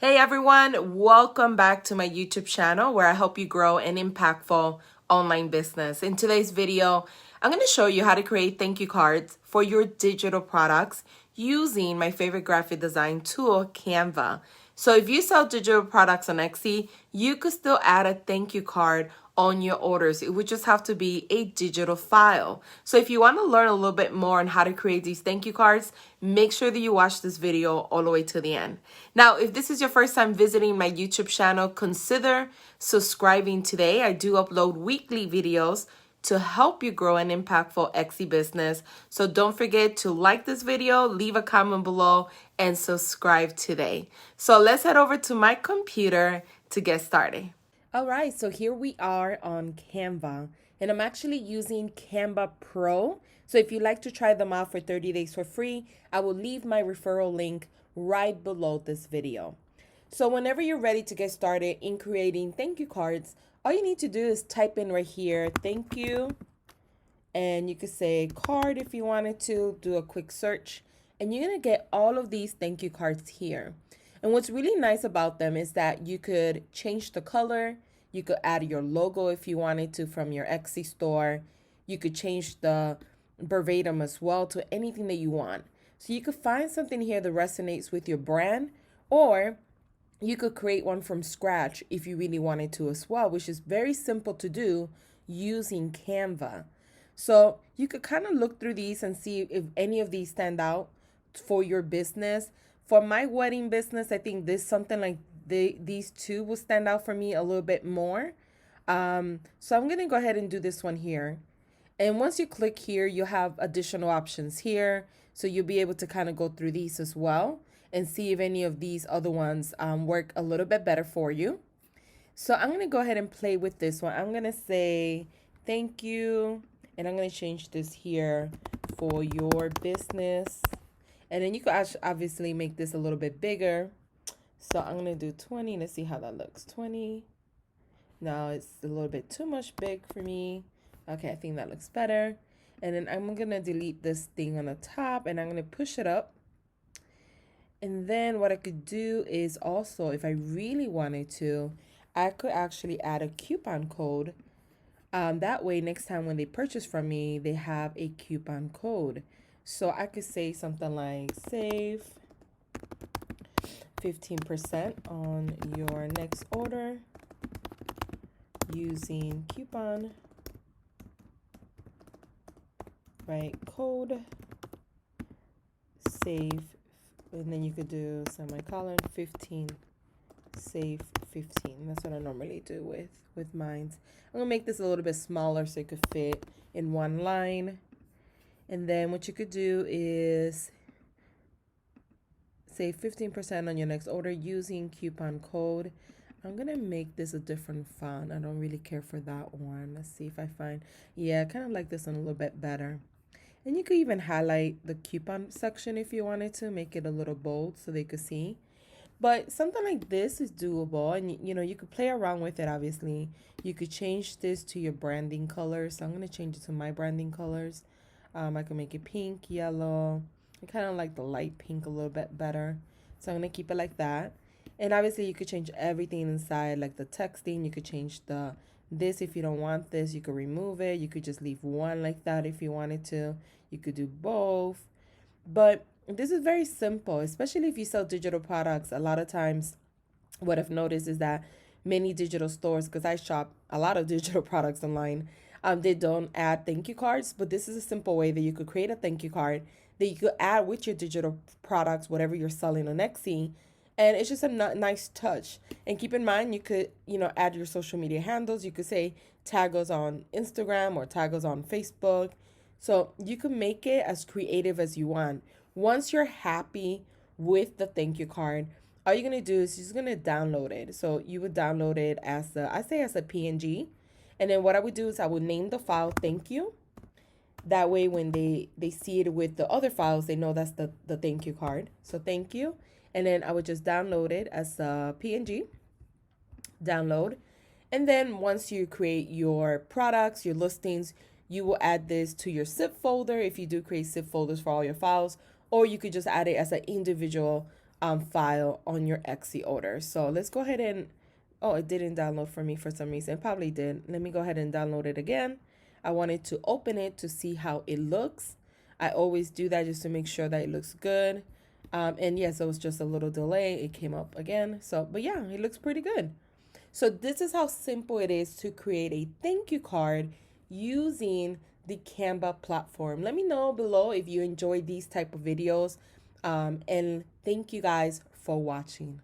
Hey everyone, welcome back to my YouTube channel where I help you grow an impactful online business. In today's video, I'm going to show you how to create thank you cards for your digital products using my favorite graphic design tool, Canva. So if you sell digital products on Etsy, you could still add a thank you card on your orders. It would just have to be a digital file. So if you want to learn a little bit more on how to create these thank you cards, make sure that you watch this video all the way to the end. Now, if this is your first time visiting my YouTube channel, consider subscribing today. I do upload weekly videos to help you grow an impactful Etsy business. So don't forget to like this video, leave a comment below, and subscribe today. So let's head over to my computer to get started. All right, so here we are on Canva, and I'm actually using Canva Pro. So if you'd like to try them out for 30 days for free, I will leave my referral link right below this video. So whenever you're ready to get started in creating thank you cards, all you need to do is type in right here, thank you, and you could say card if you wanted to, do a quick search, and you're gonna get all of these thank you cards here. And what's really nice about them is that you could change the color, you could add your logo if you wanted to from your Etsy store, you could change the verbatim as well to anything that you want. So you could find something here that resonates with your brand, or you could create one from scratch if you really wanted to as well, which is very simple to do using Canva. So you could kind of look through these and see if any of these stand out for your business. For my wedding business, I think this something like these two will stand out for me a little bit more. So I'm going to go ahead and do this one here. And once you click here, you'll have additional options here. So you'll be able to kind of go through these as well and see if any of these other ones work a little bit better for you. So I'm going to go ahead and play with this one. I'm going to say thank you. And I'm going to change this here for your business. And then you could obviously make this a little bit bigger. So I'm going to do 20. Let's see how that looks. 20. No, it's a little bit too much big for me. Okay, I think that looks better. And then I'm going to delete this thing on the top and I'm going to push it up. And then what I could do is also, if I really wanted to, I could actually add a coupon code. That way, next time when they purchase from me, they have a coupon code. So I could say something like save 15% on your next order using coupon, right, code, save, and then you could do semicolon 15, save 15. That's what I normally do with mine. I'm gonna make this a little bit smaller so it could fit in one line. And then what you could do is save 15% on your next order using coupon code. I'm gonna make this a different font. I don't really care for that one. Let's see if I find, yeah, I kind of like this one a little bit better. And you could even highlight the coupon section if you wanted to, make it a little bold so they could see. But something like this is doable, and you know, you could play around with it. Obviously, you could change this to your branding colors. So I'm gonna change it to my branding colors. I can make it pink, yellow. I kind of like the light pink a little bit better. So I'm going to keep it like that. And obviously you could change everything inside, like the texting. You could change this if you don't want this. You could remove it. You could just leave one like that if you wanted to. You could do both. But this is very simple, especially if you sell digital products. A lot of times what I've noticed is that many digital stores, because I shop a lot of digital products online, they don't add thank you cards, but this is a simple way that you could create a thank you card that you could add with your digital products, whatever you're selling on Etsy. And it's just a nice touch. And keep in mind, you could, add your social media handles. You could say tag us on Instagram or tag us on Facebook. So you can make it as creative as you want. Once you're happy with the thank you card, all you're going to do is you're just going to download it. So you would download it as a PNG. And then what I would do is I would name the file thank you. That way when they see it with the other files, they know that's the thank you card. So thank you. And then I would just download it as a PNG. Download. And then once you create your products, your listings, you will add this to your zip folder if you do create zip folders for all your files. Or you could just add it as an individual file on your Etsy order. So let's go ahead and, oh, it didn't download for me for some reason. It probably did. Let me go ahead and download it again. I wanted to open it to see how it looks. I always do that just to make sure that it looks good. And yes, it was just a little delay. It came up again. So, but yeah, it looks pretty good. So this is how simple it is to create a thank you card using the Canva platform. Let me know below if you enjoy these type of videos. And thank you guys for watching.